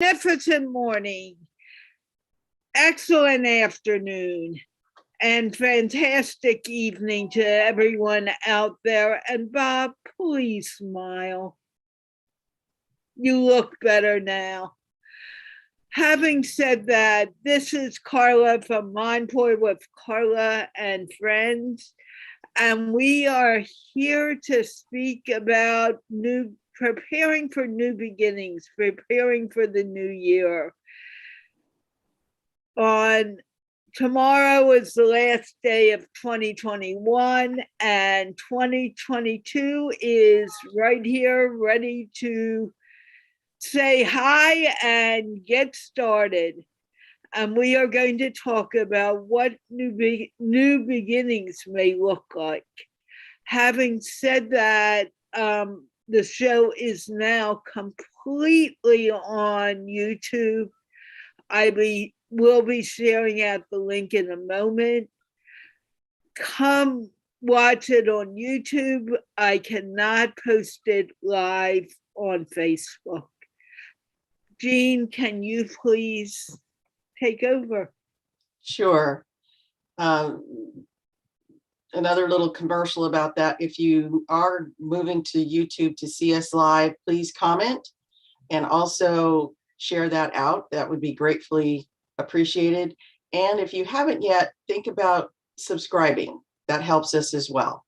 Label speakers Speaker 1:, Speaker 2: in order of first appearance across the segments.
Speaker 1: Magnificent morning, excellent afternoon, and fantastic evening to everyone out there. And Bob, please smile. You look better now. Having said that, this is Carla from MindPlore with Carla and Friends, and we are here to speak about preparing for new beginnings, preparing for the new year. Tomorrow is the last day of 2021, and 2022 is right here, ready to say hi and get started. And we are going to talk about what new beginnings may look like. Having said that, the show is now completely on YouTube. We'll be sharing out the link in a moment. Come watch it on YouTube. I cannot post it live on Facebook. Jeanne, can you please take over?
Speaker 2: Sure. Another little commercial about that. If you are moving to YouTube to see us live, please comment and also share that out. That would be gratefully appreciated. And if you haven't yet, think about subscribing. That helps us as well.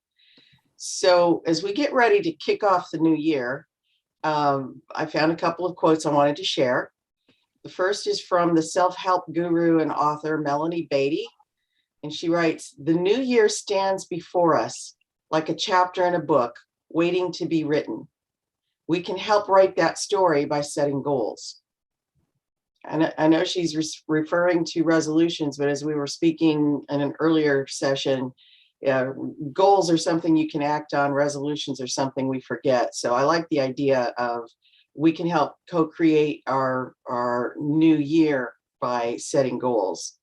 Speaker 2: So as we get ready to kick off the new year, I found a couple of quotes I wanted to share. The first is from the self-help guru and author Melanie Beatty. And she writes, "The new year stands before us like a chapter in a book waiting to be written. We can help write that story by setting goals." And I know she's referring to resolutions, but as we were speaking in an earlier session, goals are something you can act on. Resolutions are something we forget. So I like the idea of we can help co-create our new year by setting goals.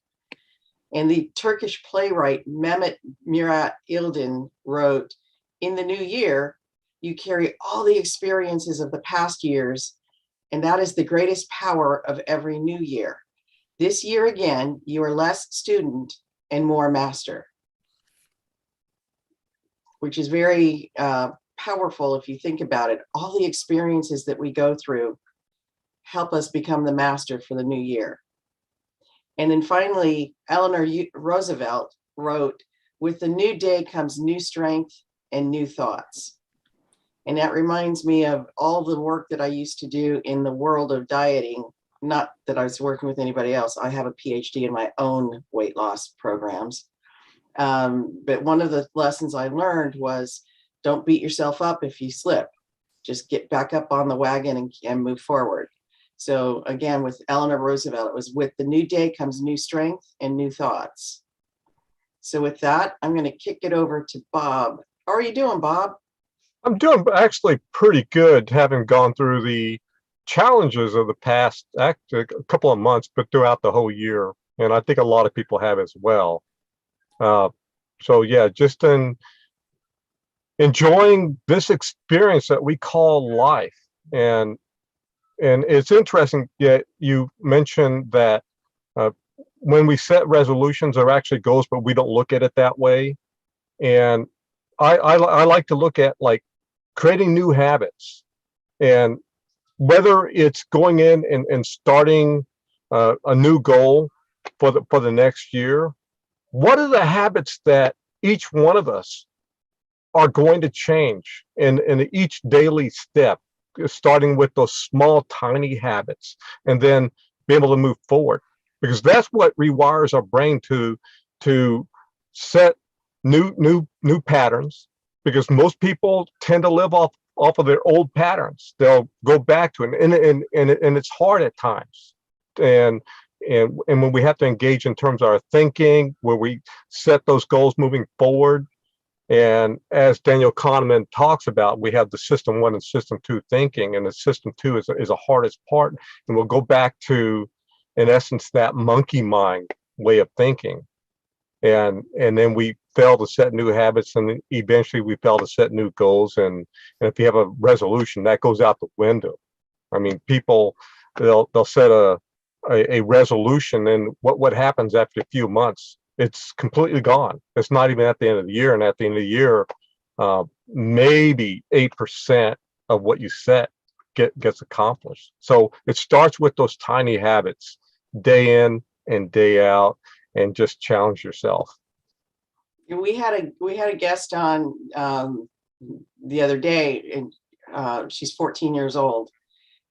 Speaker 2: And the Turkish playwright Mehmet Murat Yıldırım wrote, "In the new year, you carry all the experiences of the past years, and that is the greatest power of every new year. This year again, you are less student and more master," which is very powerful if you think about it. All the experiences that we go through help us become the master for the new year. And then finally, Eleanor Roosevelt wrote, "With the new day comes new strength and new thoughts." And that reminds me of all the work that I used to do in the world of dieting. Not that I was working with anybody else. I have a PhD in my own weight loss programs. But one of the lessons I learned was don't beat yourself up if you slip. Just get back up on the wagon and move forward. So again, with Eleanor Roosevelt, it was with the new day comes new strength and new thoughts. So with that, I'm going to kick it over to Bob. How are you doing, Bob?
Speaker 3: I'm doing actually pretty good, having gone through the challenges of the past a couple of months, but throughout the whole year. And I think a lot of people have as well. So yeah, just enjoying this experience that we call life. And it's interesting, yet you mentioned that when we set resolutions, they're actually goals, but we don't look at it that way. And I like to look at like creating new habits, and whether it's going in and starting a new goal for the next year. What are the habits that each one of us are going to change in each daily step, starting with those small, tiny habits, and then be able to move forward? Because that's what rewires our brain to set new patterns. Because most people tend to live off of their old patterns. They'll go back to it, and it's hard at times. And when we have to engage in terms of our thinking, where we set those goals moving forward. And as Daniel Kahneman talks about, we have the system 1 and system 2 thinking, and the system 2 is the hardest part. And we'll go back to, in essence, that monkey mind way of thinking. And then we fail to set new habits, and eventually we fail to set new goals. And if you have a resolution, that goes out the window. I mean, people they'll set a resolution, and what happens after a few months, it's completely gone. It's not even at the end of the year, and at the end of the year, maybe 8% of what you set gets accomplished. So it starts with those tiny habits, day in and day out, and just challenge yourself.
Speaker 2: We had a guest on the other day, and she's 14 years old,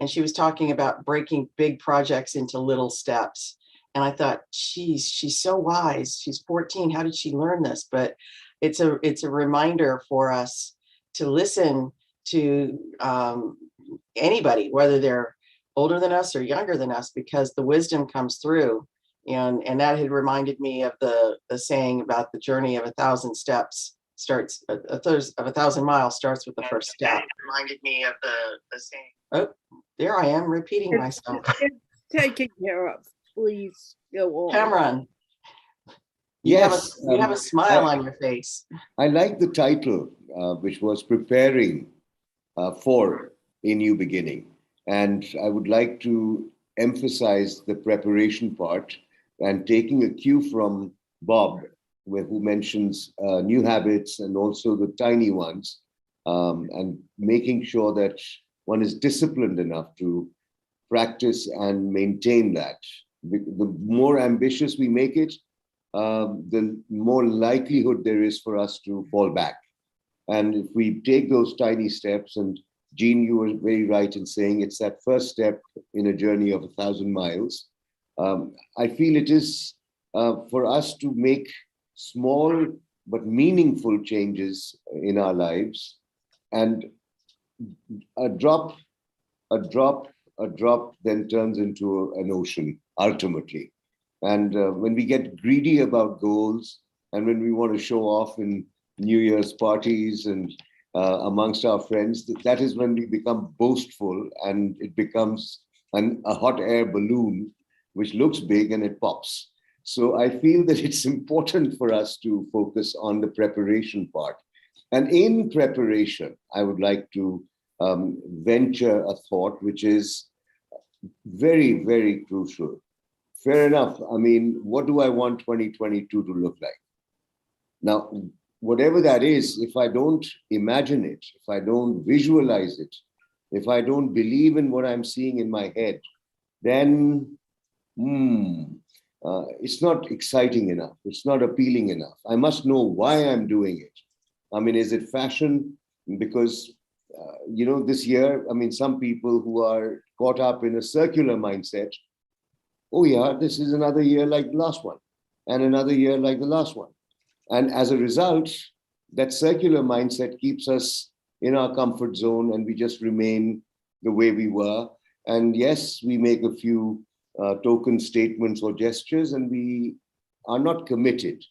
Speaker 2: and she was talking about breaking big projects into little steps. And I thought, she's so wise. She's 14. How did she learn this? But it's a reminder for us to listen to anybody, whether they're older than us or younger than us, because the wisdom comes through. And that had reminded me of the saying about the journey of 1,000 steps starts, of 1,000 miles starts with the first step. It reminded me of the saying. Oh, there I am repeating myself.
Speaker 1: Taken care of. Please go on.
Speaker 2: Cameron.
Speaker 4: Yes.
Speaker 2: You have a smile on your face.
Speaker 4: I like the title, which was Preparing for a New Beginning. And I would like to emphasize the preparation part and taking a cue from Bob, who mentions new habits and also the tiny ones, and making sure that one is disciplined enough to practice and maintain that. The more ambitious we make it, the more likelihood there is for us to fall back. And if we take those tiny steps, and Jeanne, you were very right in saying it's that first step in a journey of 1,000 miles. I feel it is for us to make small but meaningful changes in our lives, and a drop then turns into an ocean ultimately. And when we get greedy about goals, and when we want to show off in New Year's parties and amongst our friends, that is when we become boastful, and it becomes a hot air balloon, which looks big and it pops. So I feel that it's important for us to focus on the preparation part. And in preparation, I would like to venture a thought, which is very, very crucial. Fair enough. I mean, what do I want 2022 to look like? Now, whatever that is, if I don't imagine it, if I don't visualize it, if I don't believe in what I'm seeing in my head, then it's not exciting enough. It's not appealing enough. I must know why I'm doing it. I mean, is it fashion? Because, this year, I mean, some people who are caught up in a circular mindset, oh yeah, this is another year like the last one, and another year like the last one. And as a result, that circular mindset keeps us in our comfort zone, and we just remain the way we were. And yes, we make a few token statements or gestures, and we are not committed.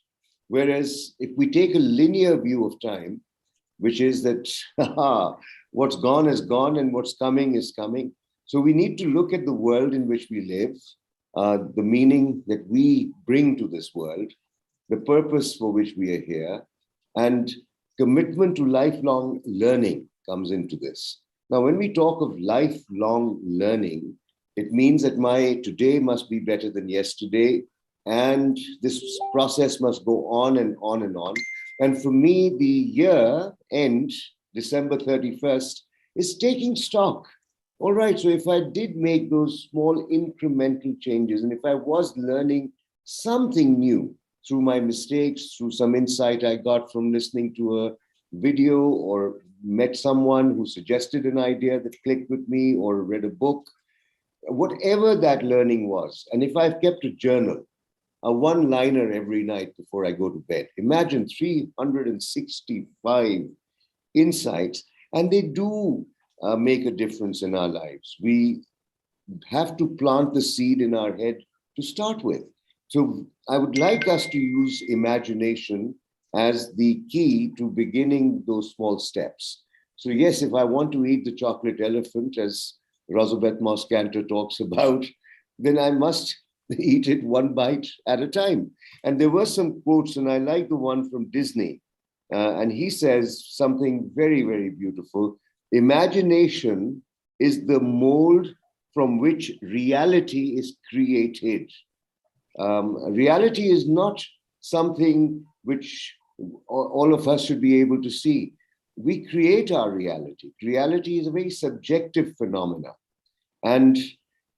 Speaker 4: Whereas if we take a linear view of time, which is that what's gone is gone and what's coming is coming. So we need to look at the world in which we live, the meaning that we bring to this world, the purpose for which we are here, and commitment to lifelong learning comes into this. Now, when we talk of lifelong learning, it means that my today must be better than yesterday, and this process must go on and on and on. And for me, the year end, December 31st, is taking stock. All right, so if I did make those small incremental changes, and if I was learning something new through my mistakes, through some insight I got from listening to a video, or met someone who suggested an idea that clicked with me, or read a book, whatever that learning was, and if I've kept a journal, a one-liner every night before I go to bed, imagine 365 insights, and they do make a difference in our lives. We have to plant the seed in our head to start with. So I would like us to use imagination as the key to beginning those small steps. So yes, if I want to eat the chocolate elephant, as Rosabeth Moss-Cantor talks about, then I must eat it one bite at a time. And there were some quotes, and I like the one from Disney. And he says something very, very beautiful. Imagination is the mold from which reality is created. Reality is not something which all of us should be able to see. We create our reality. Reality is a very subjective phenomena. And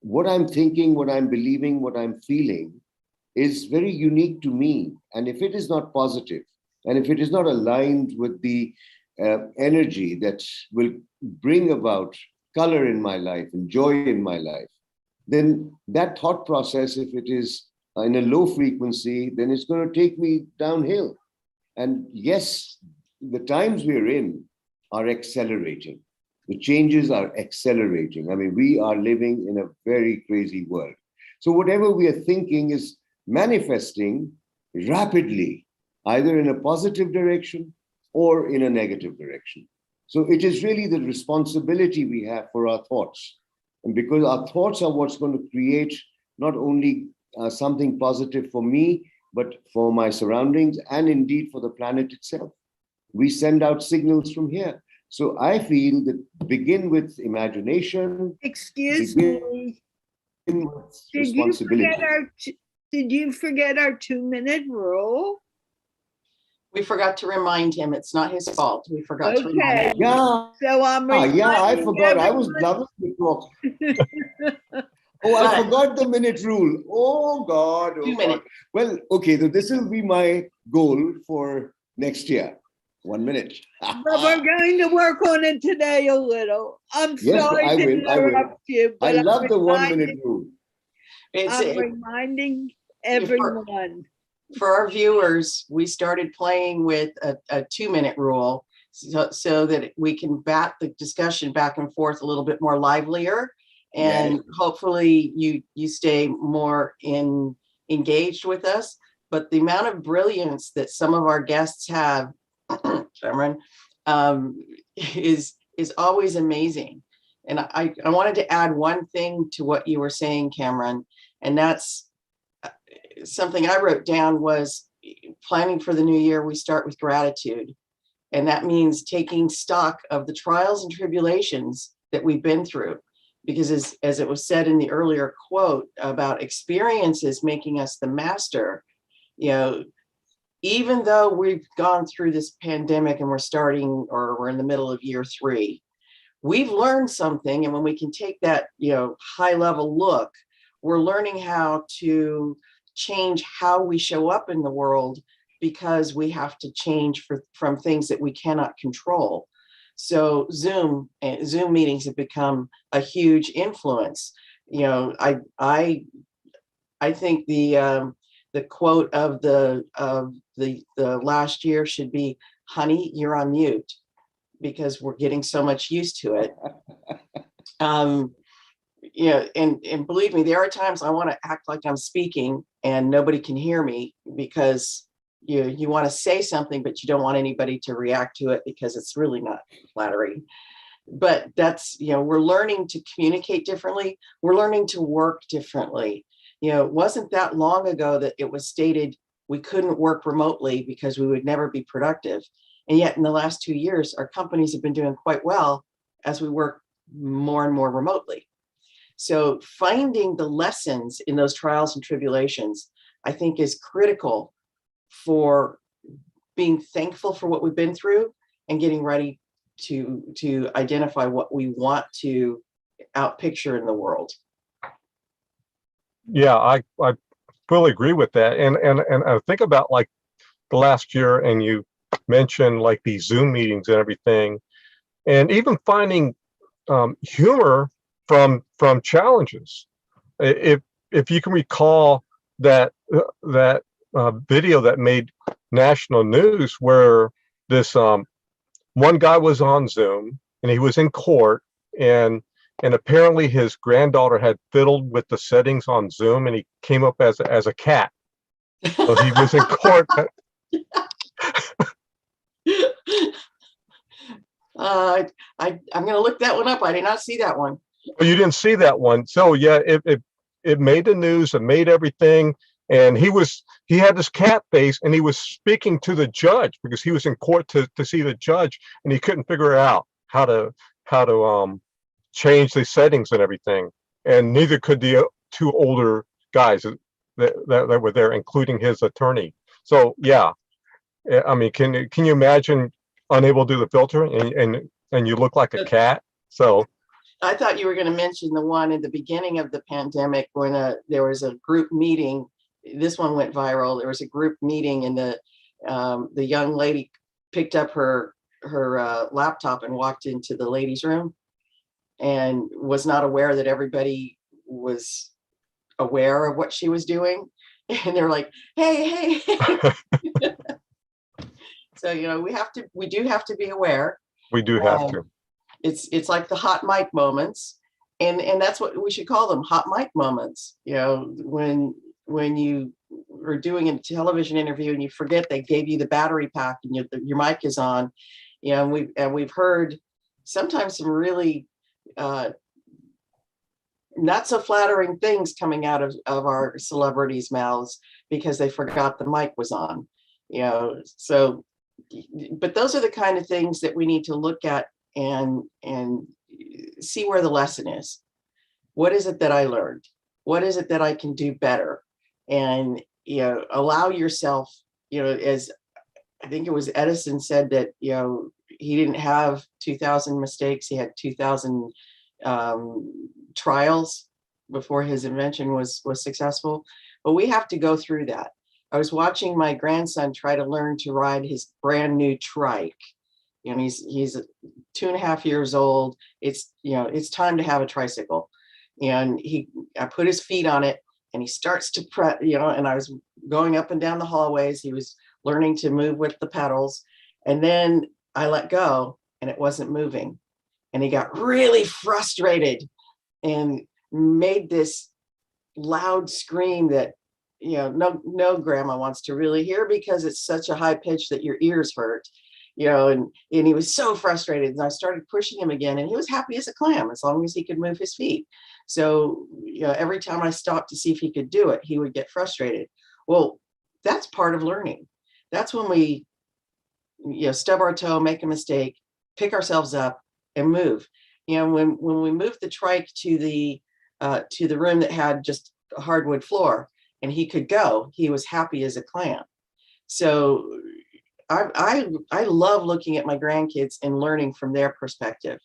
Speaker 4: what I'm thinking, what I'm believing, what I'm feeling is very unique to me. And if it is not positive, and if it is not aligned with the energy that will bring about color in my life and joy in my life, then that thought process, if it is in a low frequency, then it's going to take me downhill. And yes, the times we're in are accelerating. The changes are accelerating. I mean, we are living in a very crazy world. So whatever we are thinking is manifesting rapidly, either in a positive direction or in a negative direction. So it is really the responsibility we have for our thoughts. And because our thoughts are what's going to create not only something positive for me, but for my surroundings and indeed for the planet itself. We send out signals from here. So I feel that begin with imagination.
Speaker 1: Excuse me. Did you forget our 2-minute rule?
Speaker 2: We forgot to remind him. It's not his fault. We forgot to remind him.
Speaker 4: Yeah.
Speaker 1: So I'm
Speaker 4: I forgot. I was loving the talk. Oh, I forgot the minute rule. Oh, God. Oh,
Speaker 2: 2 minutes.
Speaker 4: Well, okay. So this will be my goal for next year. 1 minute.
Speaker 1: But we're going to work on it today a little. I'm sorry to interrupt you, but
Speaker 4: I love the 1 minute rule.
Speaker 1: I'm reminding everyone.
Speaker 2: For our viewers, we started playing with a 2-minute rule so that we can bat the discussion back and forth a little bit more livelier. And hopefully you stay more engaged with us. But the amount of brilliance that some of our guests have, Cameron, is always amazing. And I wanted to add one thing to what you were saying, Cameron, and that's something I wrote down was planning for the new year. We start with gratitude. And that means taking stock of the trials and tribulations that we've been through. Because as it was said in the earlier quote about experiences making us the master, you know, even though we've gone through this pandemic and we're in the middle of year 3, we've learned something. And when we can take that, you know, high level look, we're learning how to change how we show up in the world because we have to change from things that we cannot control. So Zoom meetings have become a huge influence. You know, I think the quote of the last year should be, "Honey, you're on mute," because we're getting so much used to it. You know, and believe me, there are times I want to act like I'm speaking and nobody can hear me because you want to say something, but you don't want anybody to react to it because it's really not flattering. But that's, you know, we're learning to communicate differently. We're learning to work differently. You know, it wasn't that long ago that it was stated we couldn't work remotely because we would never be productive. And yet in the last 2 years, our companies have been doing quite well as we work more and more remotely. So finding the lessons in those trials and tribulations, I think, is critical for being thankful for what we've been through and getting ready to identify what we want to outpicture in the world.
Speaker 3: Yeah, I fully agree with that. And I think about like the last year, and you mentioned like these Zoom meetings and everything, and even finding humor from challenges. If you can recall that video that made national news where this one guy was on Zoom and he was in court, and apparently his granddaughter had fiddled with the settings on Zoom and he came up as a cat. So he was in court.
Speaker 2: I'm going to look that one up. I did not see that one.
Speaker 3: Oh, you didn't see that one. So yeah, it made the news and made everything. And he had this cat face and he was speaking to the judge because he was in court to see the judge, and he couldn't figure out how to change the settings and everything. and neither could the two older guys that were there, including his attorney. So yeah, I mean, can you imagine unable to do the filter and you look like a cat? So
Speaker 2: I thought you were going to mention the one at the beginning of the pandemic when there was a group meeting. This one went viral. There was a group meeting, and the young lady picked up her laptop and walked into the ladies' room, and was not aware that everybody was aware of what she was doing. And they're like, hey. So, we do have to be aware.
Speaker 3: we do have to.
Speaker 2: It's like the hot mic moments, and that's what we should call them, hot mic moments. When you are doing a television interview and you forget they gave you the battery pack and your mic is on, and we've heard sometimes some really not so flattering things coming out of our celebrities' mouths because they forgot the mic was on. So, but those are the kind of things that we need to look at and see where the lesson is. What is it that I learned? What is it that I can do better? And allow yourself, as I think it was Edison said, that he didn't have 2,000 mistakes, he had 2,000 trials before his invention was successful. But we have to go through that. I was watching my grandson try to learn to ride his brand new trike. He's 2.5 years old. It's time to have a tricycle. And I put his feet on it and he starts to press, and I was going up and down the hallways. He was learning to move with the pedals. And then I let go and it wasn't moving. And he got really frustrated and made this loud scream that, no grandma wants to really hear because it's such a high pitch that your ears hurt. And he was so frustrated, and I started pushing him again, and he was happy as a clam as long as he could move his feet. So every time I stopped to see if he could do it, he would get frustrated. Well, that's part of learning. That's when we stub our toe, make a mistake, pick ourselves up and move. When we moved the trike to the room that had just a hardwood floor and he could go, he was happy as a clam. So I love looking at my grandkids and learning from their perspective.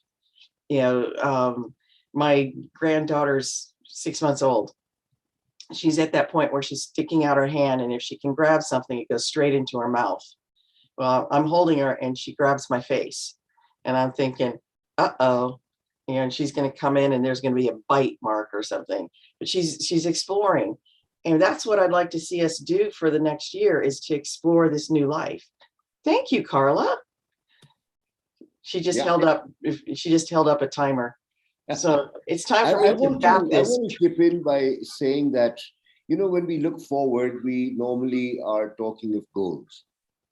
Speaker 2: My granddaughter's 6 months old. She's at that point where she's sticking out her hand, and if she can grab something, it goes straight into her mouth. Well, I'm holding her and she grabs my face, and I'm thinking, uh-oh, and she's going to come in and there's going to be a bite mark or something. But she's exploring. And that's what I'd like to see us do for the next year, is to explore this new life. Thank you, Carla. She just held up a timer. So it's time for me to back this.
Speaker 4: I want to chip in by saying that, when we look forward, we normally are talking of goals.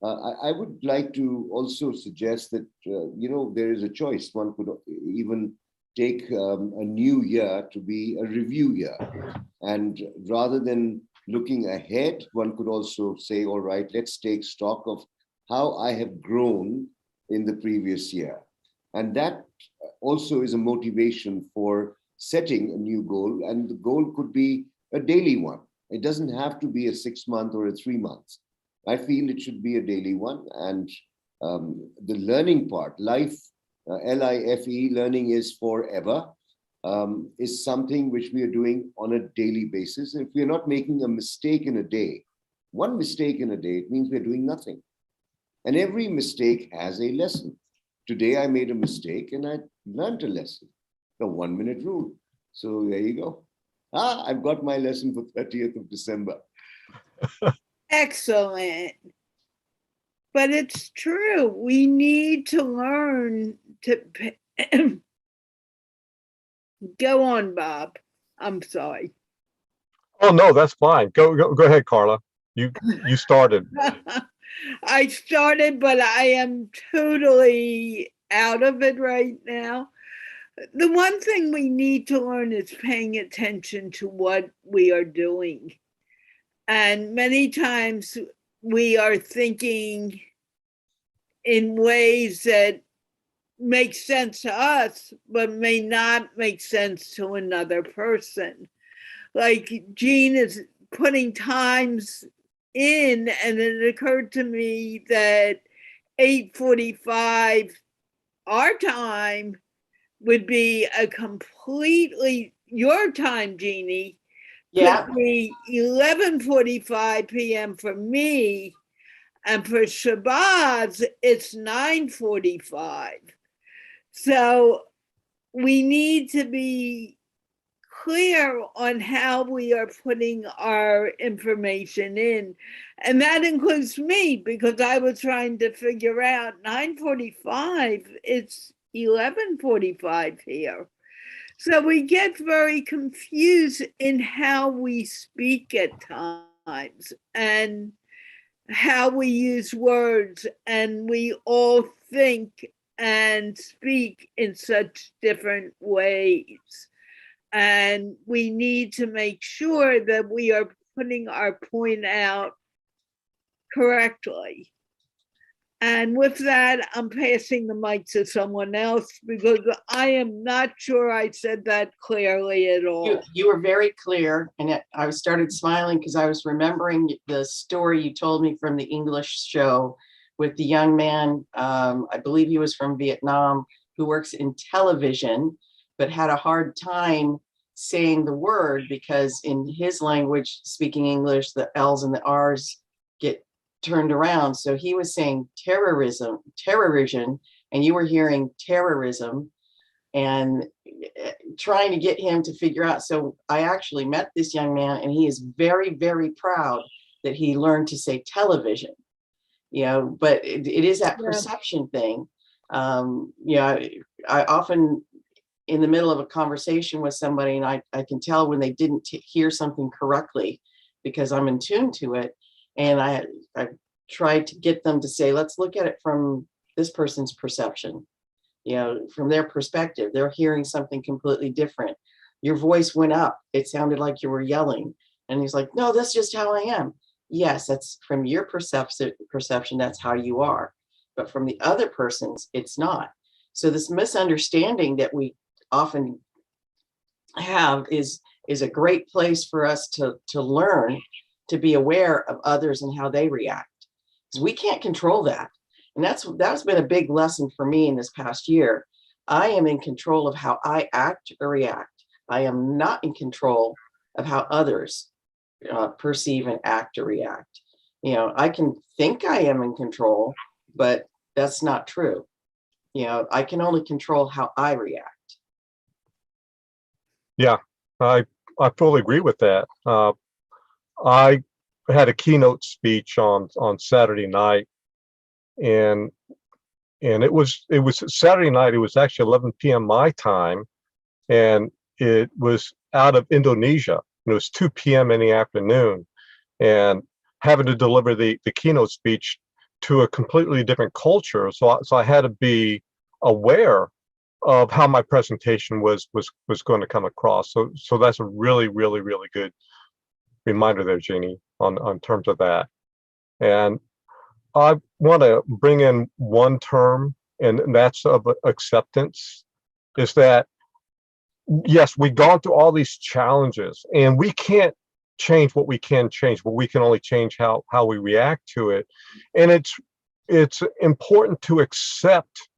Speaker 4: I would like to also suggest that, there is a choice. One could even take a new year to be a review year. And rather than looking ahead, one could also say, all right, let's take stock of how I have grown in the previous year. And that also is a motivation for setting a new goal. And the goal could be a daily one. It doesn't have to be a 6 month or a 3 months. I feel it should be a daily one. And the learning part, life, LIFE, learning is forever, is something which we are doing on a daily basis. If we're not making a mistake in a day, one mistake in a day, it means we're doing nothing. And every mistake has a lesson. Today I made a mistake and I learned a lesson, the 1 minute rule. So there you go. I've got my lesson for 30th of December.
Speaker 1: Excellent. But it's true. We need to learn to go on, Bob. I'm sorry.
Speaker 3: Oh no, that's fine. Go ahead, Carla. You started.
Speaker 1: I started, but I am totally out of it right now. The one thing we need to learn is paying attention to what we are doing. And many times we are thinking in ways that makes sense to us, but may not make sense to another person. Like Jeanne is putting times in, and it occurred to me that 8:45 our time would be a completely your time, Jeannie.
Speaker 2: Yeah.
Speaker 1: Could be 11:45 p.m. for me, and for Shabazz, it's 9:45. So we need to be clear on how we are putting our information in. And that includes me, because I was trying to figure out 9:45, it's 11:45 here. So we get very confused in how we speak at times and how we use words, and we all think and speak in such different ways. And we need to make sure that we are putting our point out correctly. And with that, I'm passing the mic to someone else, because I am not sure I said that clearly at all.
Speaker 2: You were very clear, and I started smiling because I was remembering the story you told me from the English show with the young man, I believe he was from Vietnam, who works in television, but had a hard time saying the word because in his language, speaking English, the L's and the R's get turned around. So he was saying terrorism, and you were hearing terrorism, and trying to get him to figure out. So I actually met this young man, and he is very, very proud that he learned to say television, but it is that perception thing. I often, in the middle of a conversation with somebody, and I can tell when they didn't hear something correctly because I'm in tune to it. And I tried to get them to say, let's look at it from this person's perception, from their perspective. They're hearing something completely different. Your voice went up. It sounded like you were yelling. And he's like, no, that's just how I am. Yes, that's from your perception, that's how you are. But from the other person's, it's not. So this misunderstanding that we often have is a great place for us to learn to be aware of others and how they react, because we can't control that. And that's been a big lesson for me in this past year. I am in control of how I act or react. I am not in control of how others perceive and act or react. I can think I am in control, but that's not true. I can only control how I react.
Speaker 3: Yeah, I fully agree with that. I had a keynote speech on Saturday night, and it was Saturday night. It was actually 11 p.m. my time, and it was out of Indonesia. It was 2 p.m. in the afternoon, and having to deliver the keynote speech to a completely different culture. So I had to be aware of how my presentation was going to come across. So that's a really, really, really good reminder there, Jeannie, on terms of that. And I want to bring in one term, and that's of acceptance. Is that, yes, we've gone through all these challenges, and we can't change what we can change, but we can only change how we react to it. And it's important to accept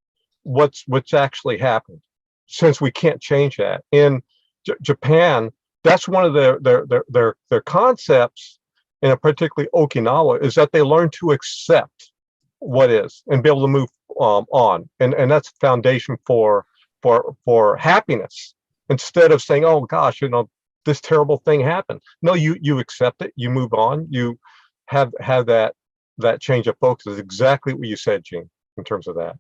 Speaker 3: what's actually happened, since we can't change that. In Japan, that's one of their concepts, and particularly Okinawa, is that they learn to accept what is and be able to move on, and that's foundation for happiness, instead of saying, oh gosh, this terrible thing happened. No, you accept it, you move on, you have that change of focus. Is exactly what you said, Jeanne, in terms of that.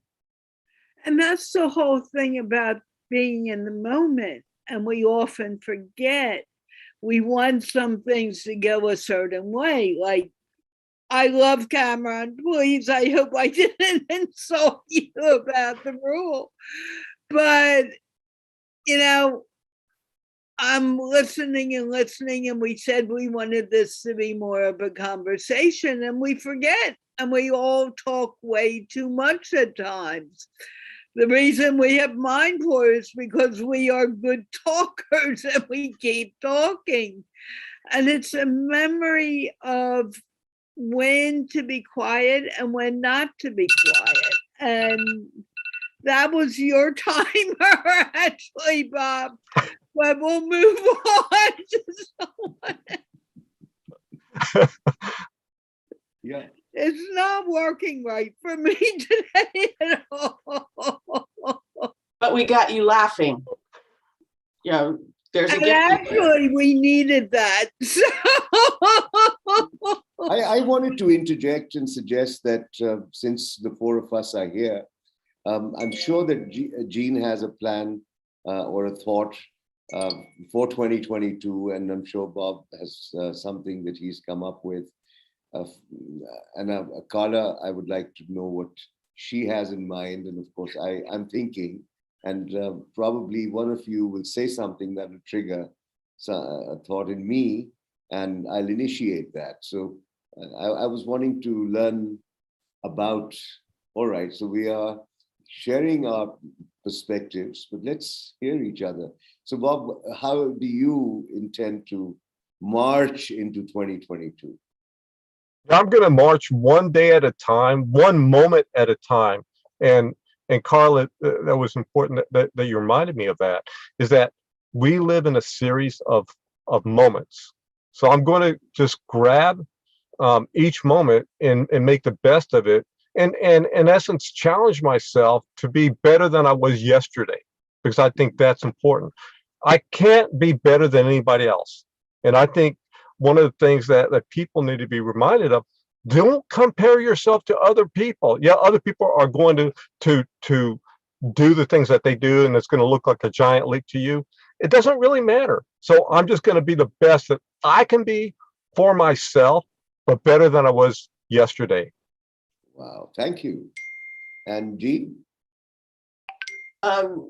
Speaker 1: And that's the whole thing about being in the moment. And we often forget we want some things to go a certain way. Like, I love Cameron. Please, I hope I didn't insult you about the rule. But, I'm listening, and we said we wanted this to be more of a conversation, and we forget, and we all talk way too much at times. The reason we have MindPlore is because we are good talkers and we keep talking. And it's a memory of when to be quiet and when not to be quiet. And that was your timer, actually, Bob. But we'll move on to someone.
Speaker 4: Yeah.
Speaker 1: It's not working right for me today at all.
Speaker 2: But we got you laughing. You know, there's a
Speaker 1: And
Speaker 2: gift.
Speaker 1: actually, we needed that. So
Speaker 4: I wanted to interject and suggest that since the four of us are here, I'm sure that Jeanne has a plan or a thought for 2022, and I'm sure Bob has something that he's come up with. And Carla, I would like to know what she has in mind. And of course, I'm thinking, and probably one of you will say something that will trigger a thought in me, and I'll initiate that. So I was wanting to learn about, all right, so we are sharing our perspectives, but let's hear each other. So Bob, how do you intend to march into 2022?
Speaker 3: I'm going to march one day at a time, one moment at a time. And Carla, that was important that you reminded me of that, is that we live in a series of moments. So I'm going to just grab each moment and make the best of it. And in essence, challenge myself to be better than I was yesterday, because I think that's important. I can't be better than anybody else. And I think one of the things that people need to be reminded of, don't compare yourself to other people. Yeah, other people are going to do the things that they do, and it's going to look like a giant leap to you. It doesn't really matter. So I'm just going to be the best that I can be for myself, but better than I was yesterday.
Speaker 4: Wow, thank you. And Jeanne?
Speaker 2: I'm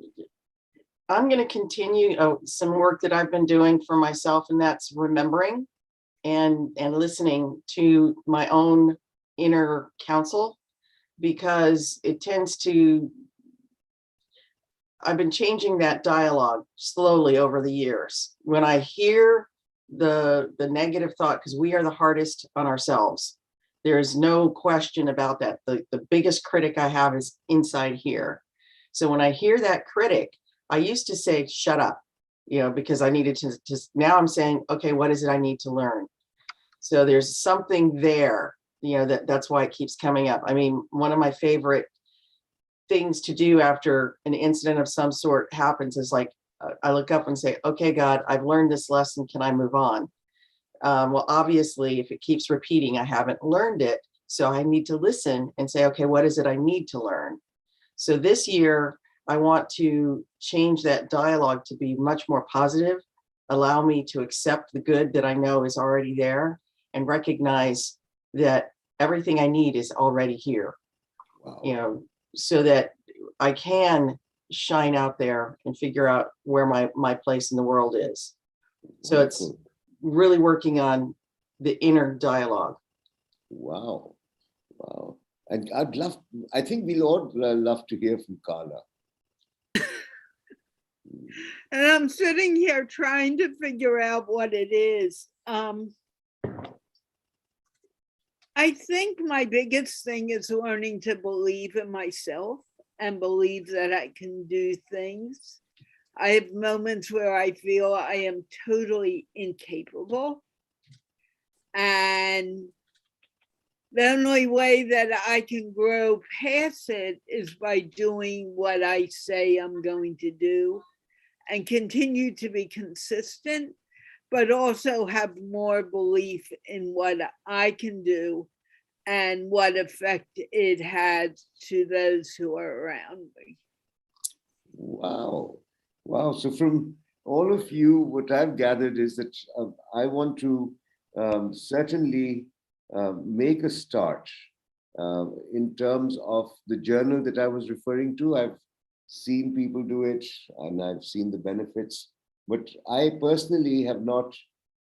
Speaker 2: going to continue some work that I've been doing for myself, and that's remembering and listening to my own inner counsel, because it tends to, I've been changing that dialogue slowly over the years. When I hear the negative thought, because we are the hardest on ourselves, there is no question about that. The biggest critic I have is inside here. So when I hear that critic, I used to say, shut up, because I needed to just, now I'm saying, okay, what is it I need to learn? So there's something there, that's why it keeps coming up. I mean, one of my favorite things to do after an incident of some sort happens is like, I look up and say, okay, God, I've learned this lesson. Can I move on? Well, obviously, if it keeps repeating, I haven't learned it. So I need to listen and say, okay, what is it I need to learn? So this year, I want to change that dialogue to be much more positive, allow me to accept the good that I know is already there, and recognize that everything I need is already here. Wow. So that I can shine out there and figure out where my place in the world is. So it's really working on the inner dialogue.
Speaker 4: Wow. Wow. And I think we'll all love to hear from Carla.
Speaker 1: And I'm sitting here trying to figure out what it is. I think my biggest thing is learning to believe in myself and believe that I can do things. I have moments where I feel I am totally incapable. And the only way that I can grow past it is by doing what I say I'm going to do and continue to be consistent, but also have more belief in what I can do and what effect it has to those who are around me.
Speaker 4: Wow. Wow. So from all of you, what I've gathered is that I want to certainly make a start in terms of the journal that I was referring to. I've seen people do it and I've seen the benefits, but I personally have not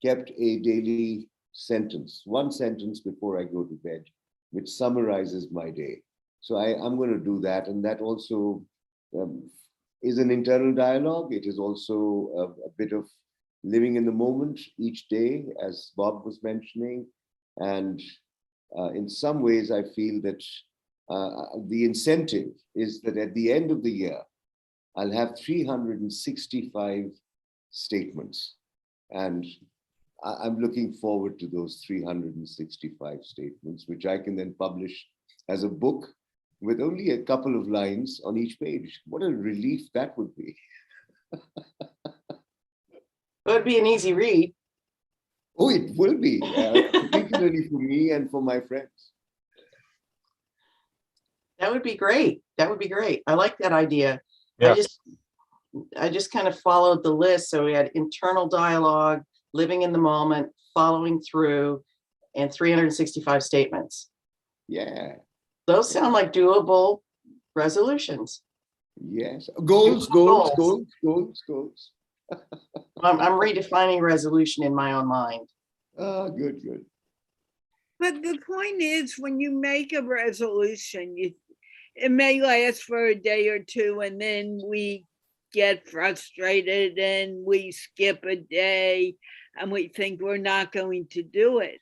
Speaker 4: kept a daily sentence, one sentence before I go to bed, which summarizes my day. So I'm going to do that. And that also is an internal dialogue. It is also a bit of living in the moment each day, as Bob was mentioning. And in some ways, I feel that the incentive is that at the end of the year, I'll have 365 statements. And I'm looking forward to those 365 statements, which I can then publish as a book with only a couple of lines on each page. What a relief that would be.
Speaker 2: It would be an easy read.
Speaker 4: Oh, it will be, particularly for me and for my friends.
Speaker 2: That would be great. That would be great. I like that idea.
Speaker 3: Yeah.
Speaker 2: I just kind of followed the list. So we had internal dialogue, living in the moment, following through, and 365 statements.
Speaker 4: Yeah.
Speaker 2: Those sound like doable resolutions.
Speaker 4: Yes. Goals.
Speaker 2: I'm redefining resolution in my own mind.
Speaker 4: Oh, good.
Speaker 1: But the point is, when you make a resolution, it may last for a day or two, and then we get frustrated and we skip a day and we think we're not going to do it.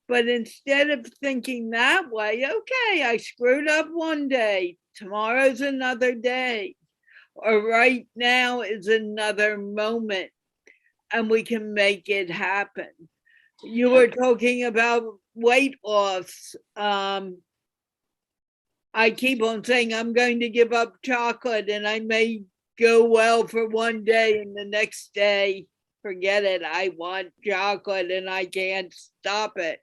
Speaker 1: But instead of thinking that way, okay, I screwed up one day, tomorrow's another day, or right now is another moment, and we can make it happen. You were talking about weight loss. I keep on saying I'm going to give up chocolate, and I may go well for one day, and the next day, forget it, I want chocolate and I can't stop it.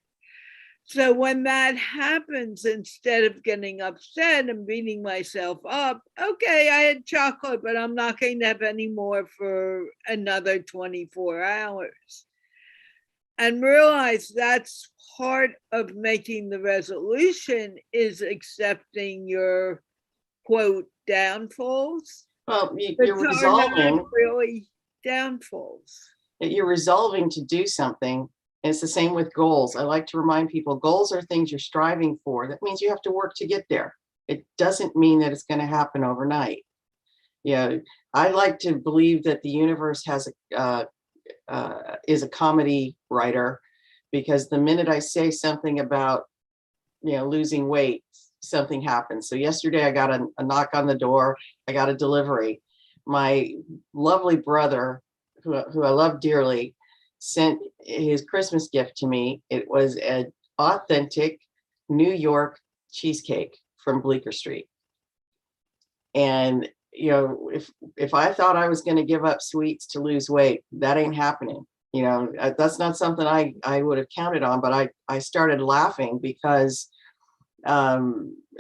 Speaker 1: So when that happens, instead of getting upset and beating myself up, okay, I had chocolate, but I'm not going to have any more for another 24 hours. And realize that's part of making the resolution, is accepting your, quote, downfalls.
Speaker 2: Well, you're resolving.
Speaker 1: Really downfalls.
Speaker 2: You're resolving to do something. And it's the same with goals. I like to remind people, goals are things you're striving for. That means you have to work to get there. It doesn't mean that it's going to happen overnight. Yeah, I like to believe that the universe has is a comedy writer, because the minute I say something about, losing weight, something happens. So yesterday I got a knock on the door. I got a delivery. My lovely brother, who I love dearly, sent his Christmas gift to me. It was an authentic New York cheesecake from Bleecker Street. And if I thought I was going to give up sweets to lose weight, that ain't happening. That's not something I would have counted on. But I started laughing because I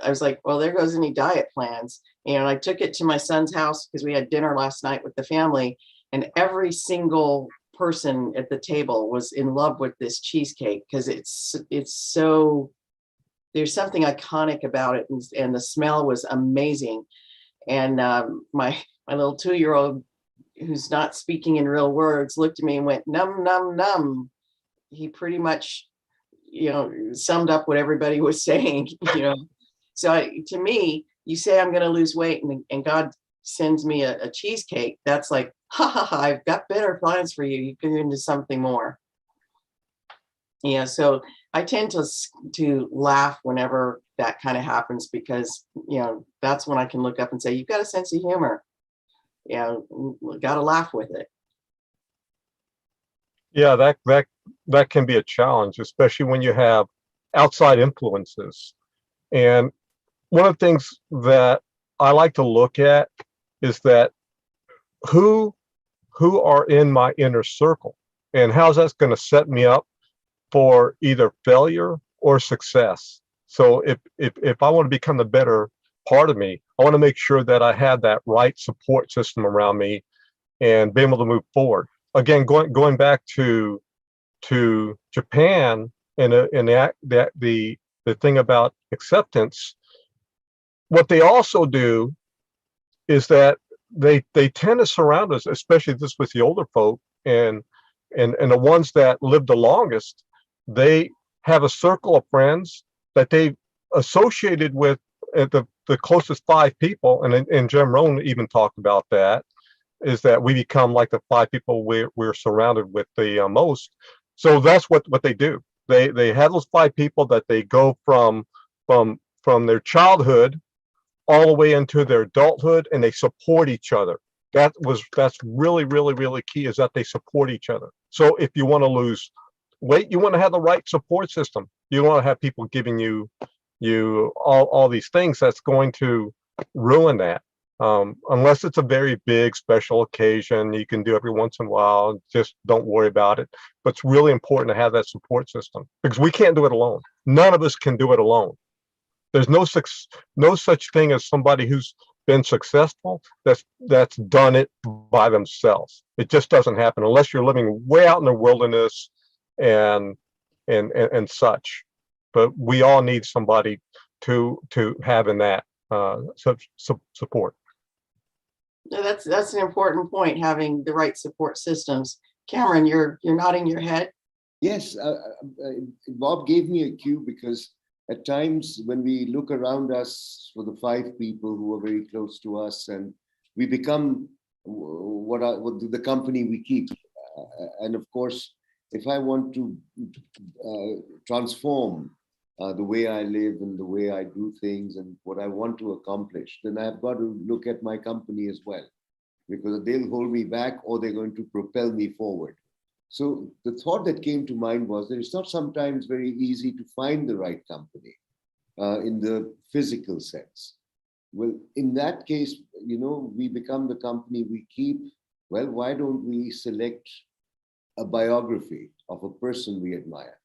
Speaker 2: was like, well, there goes any diet plans. And I took it to my son's house because we had dinner last night with the family, and every single person at the table was in love with this cheesecake because it's so, there's something iconic about it, and the smell was amazing. And my little 2-year-old, who's not speaking in real words, looked at me and went, num, num, num. He pretty much, summed up what everybody was saying, So to me, you say I'm going to lose weight, and God sends me a cheesecake. That's like, ha ha ha, I've got better plans for you. You can into something more. Yeah, so I tend to laugh whenever that kind of happens, because that's when I can look up and say, you've got a sense of humor. Got to laugh with it.
Speaker 3: Yeah, that can be a challenge, especially when you have outside influences. And one of the things that I like to look at is that who are in my inner circle, and how's that going to set me up for either failure or success. So if I want to become the better part of me, I want to make sure that I have that right support system around me and be able to move forward. Again, going back to Japan and the thing about acceptance, what they also do is that they tend to surround us, especially this with the older folk and the ones that live the longest. They have a circle of friends that they associated with the the closest 5 people, and Jim Rohn even talked about that, is that we become like the 5 people we're surrounded with the most. So that's what they do. They have those 5 people that they go from their childhood all the way into their adulthood, and they support each other. That's really, really, really key, is that they support each other. So if you want to lose weight, you want to have the right support system. You want to have people giving you all these things. That's going to ruin that. Unless it's a very big special occasion, you can do every once in a while. Just don't worry about it. But it's really important to have that support system, because we can't do it alone. None of us can do it alone. There's no such thing as somebody who's been successful that's done it by themselves. It just doesn't happen unless you're living way out in the wilderness and such. But we all need somebody to have in that support.
Speaker 2: No, that's an important point, having the right support systems. Cameron, you're nodding your head.
Speaker 4: Yes, Bob gave me a cue, because at times when we look around us for the 5 people who are very close to us, and we become what the company we keep. And of course, if I want to transform the way I live and the way I do things and what I want to accomplish, then I've got to look at my company as well, because they'll hold me back or they're going to propel me forward. So the thought that came to mind was that it's not sometimes very easy to find the right company in the physical sense. Well, in that case, we become the company we keep. Well, why don't we select a biography of a person we admire?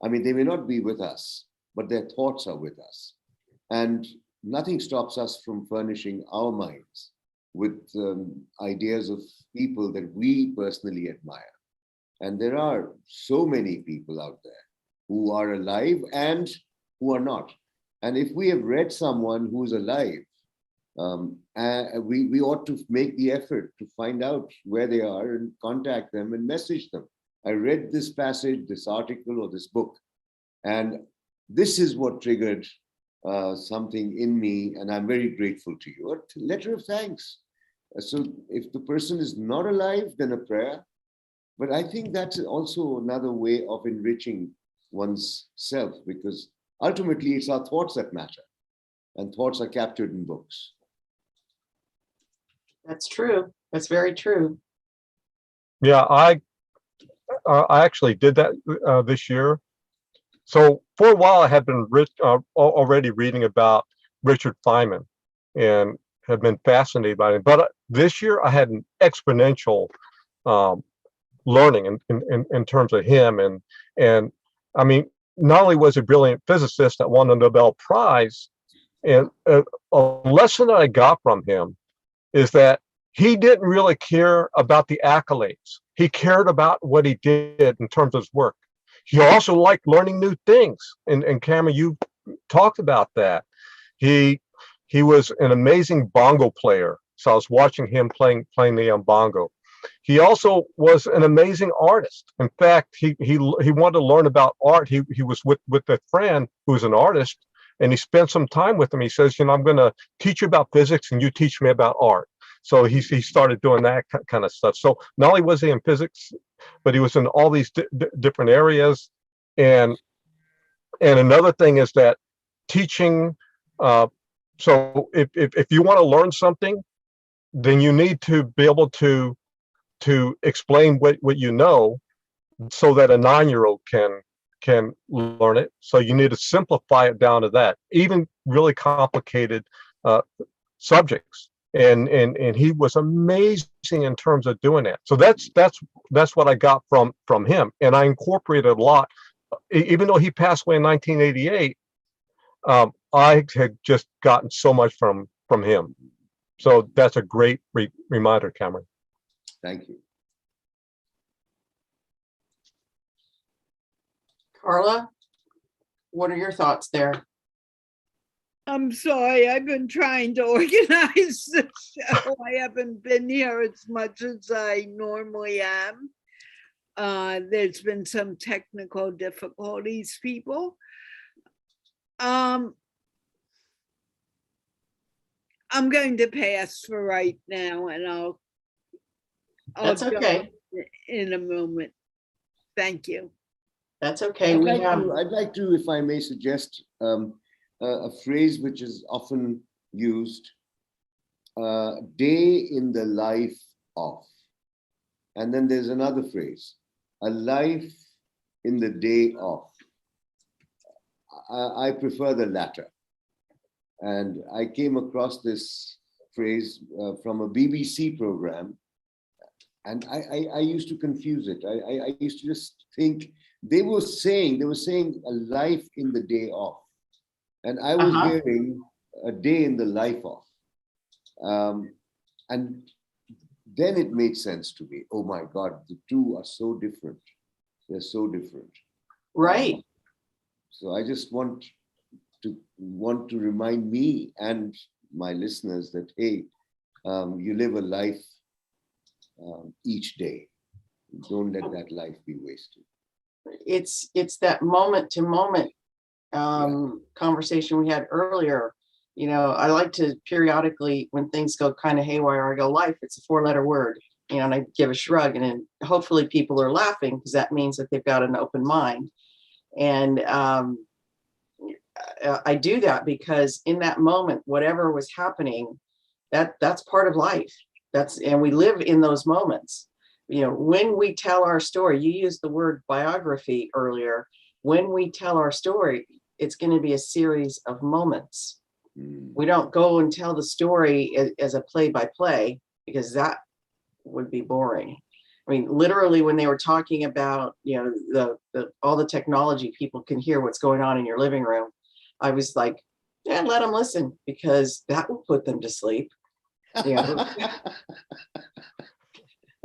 Speaker 4: I mean, they may not be with us, but their thoughts are with us. And nothing stops us from furnishing our minds with ideas of people that we personally admire. And there are so many people out there who are alive and who are not. And if we have read someone who's alive, we ought to make the effort to find out where they are and contact them and message them. I read this passage, this article, or this book, and this is what triggered something in me, and I'm very grateful to you. A letter of thanks. So if the person is not alive, then a prayer. But I think that's also another way of enriching one's self, because ultimately it's our thoughts that matter, and thoughts are captured in books.
Speaker 2: That's true. That's very true.
Speaker 3: Yeah, I actually did that this year. So for a while, I had been already reading about Richard Feynman and had been fascinated by him. But this year, I had an exponential learning in terms of him. And I mean, not only was he a brilliant physicist that won the Nobel Prize, and a lesson that I got from him is that he didn't really care about the accolades. He cared about what he did in terms of his work. He also liked learning new things. And Cameron, you talked about that. He was an amazing bongo player. So I was watching him playing the bongo. He also was an amazing artist. In fact, he wanted to learn about art. He was with a friend who was an artist, and he spent some time with him. He says, I'm going to teach you about physics and you teach me about art. So he started doing that kind of stuff. So not only was he in physics, but he was in all these different areas. And another thing is that teaching. So if you want to learn something, then you need to be able to explain what you know, so that a 9-year-old can learn it. So you need to simplify it down to that, even really complicated subjects. And he was amazing in terms of doing that. So that's what I got from him, and I incorporated a lot. Even though he passed away in 1988, I had just gotten so much from him. So that's a great reminder, Cameron.
Speaker 4: Thank you.
Speaker 2: Carla, what are your thoughts there?
Speaker 1: I'm sorry, I've been trying to organize the show. I haven't been here as much as I normally am. There's been some technical difficulties, people. I'm going to pass for right now, and I'll
Speaker 2: That's okay.
Speaker 1: jump in a moment. Thank you.
Speaker 2: That's okay.
Speaker 4: I'd like to, if I may suggest a phrase which is often used, day in the life of. And then there's another phrase, a life in the day of. I prefer the latter. And I came across this phrase from a BBC program, and I used to confuse it. I used to just think they were saying a life in the day of, and I was hearing a day in the life of, and then it made sense to me. Oh my God, the two are so different. They're so different.
Speaker 2: Right.
Speaker 4: So I just want to remind me and my listeners that, hey, you live a life each day. Don't let that life be wasted.
Speaker 2: It's that moment to moment conversation we had earlier. You know, I like to periodically, when things go kind of haywire, I go, life, it's a 4-letter word. You know, and I give a shrug, and then hopefully people are laughing, because that means that they've got an open mind. And I do that because in that moment, whatever was happening, that's part of life. And we live in those moments. You know, when we tell our story, you used the word biography earlier. When we tell our story, it's going to be a series of moments. We don't go and tell the story as a play-by-play, because that would be boring. I mean, literally, when they were talking about, you know, all the technology, people can hear what's going on in your living room, I was like, yeah, let them listen, because that will put them to sleep. You know?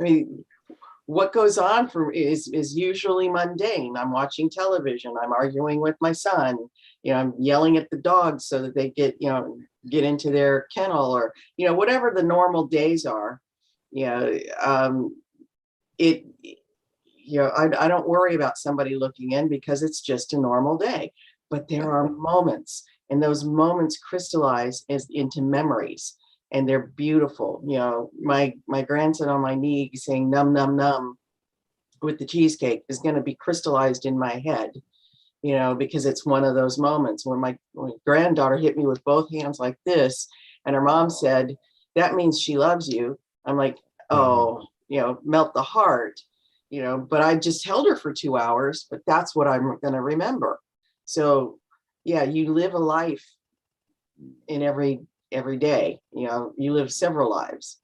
Speaker 2: I mean, what goes on is usually mundane. I'm watching television. I'm arguing with my son. You know, I'm yelling at the dogs so that they get into their kennel, or, you know, whatever the normal days are. You know, I don't worry about somebody looking in, because it's just a normal day. But there are moments, and those moments crystallize into memories, and they're beautiful. You know, my grandson on my knee saying num num num with the cheesecake is going to be crystallized in my head, you know, because it's one of those moments when my granddaughter hit me with both hands like this, and her mom said, that means she loves you. I'm like, oh, you know, melt the heart, you know, but I just held her for 2 hours, but that's what I'm going to remember. So yeah, you live a life in every day. You know, you live several lives.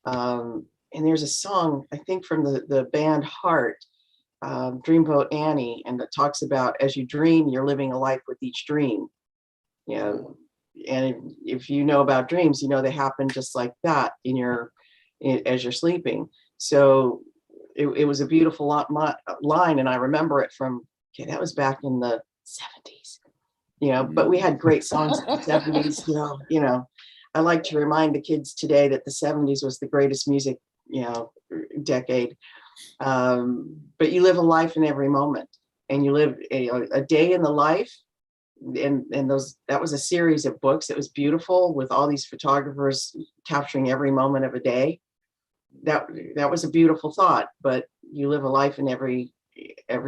Speaker 2: And there's a song, I think, from the band Heart, Dreamboat Annie, and that talks about, as you dream, you're living a life with each dream. You know, and if you know about dreams, you know they happen just like that as you're sleeping. So it was a beautiful line, and I remember it from, that was back in the 70s, you know, but we had great songs in the 70s. You know, I like to remind the kids today that the 70s was the greatest music, you know, decade. But you live a life in every moment, and you live a day in the life. And that was a series of books. It was beautiful, with all these photographers capturing every moment of a day. That was a beautiful thought, but you live a life in every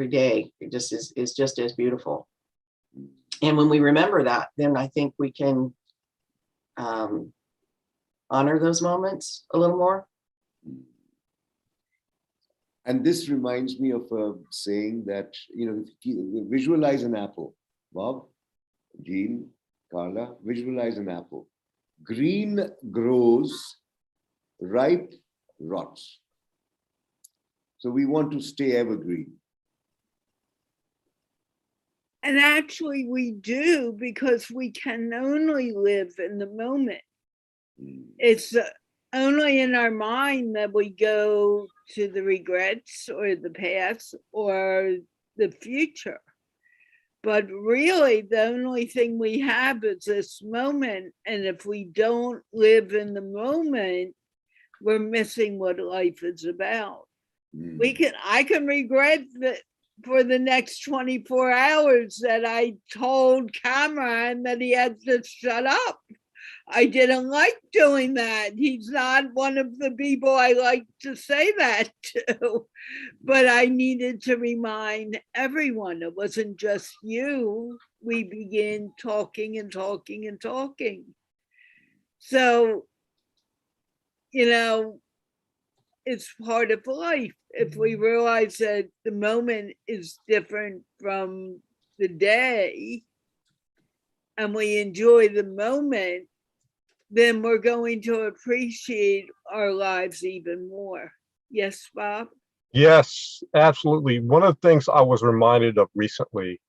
Speaker 2: day. It just is just as beautiful. And when we remember that, then I think we can honor those moments a little more.
Speaker 4: And this reminds me of a saying that, you know, visualize an apple. Bob, Jeanne, Carla, visualize an apple. Green grows, ripe rots. So we want to stay evergreen.
Speaker 1: And actually we do, because we can only live in the moment. It's only in our mind that we go to the regrets or the past or the future. But really, the only thing we have is this moment. And if we don't live in the moment, we're missing what life is about. I can regret that for the next 24 hours that I told Kamran that he had to shut up. I didn't like doing that. He's not one of the people I like to say that to. But I needed to remind everyone it wasn't just you. We began talking and talking and talking. So, it's part of life. If we realize that the moment is different from the day and we enjoy the moment, then we're going to appreciate our lives even more. Yes, Bob?
Speaker 3: Yes, absolutely. One of the things I was reminded of recently,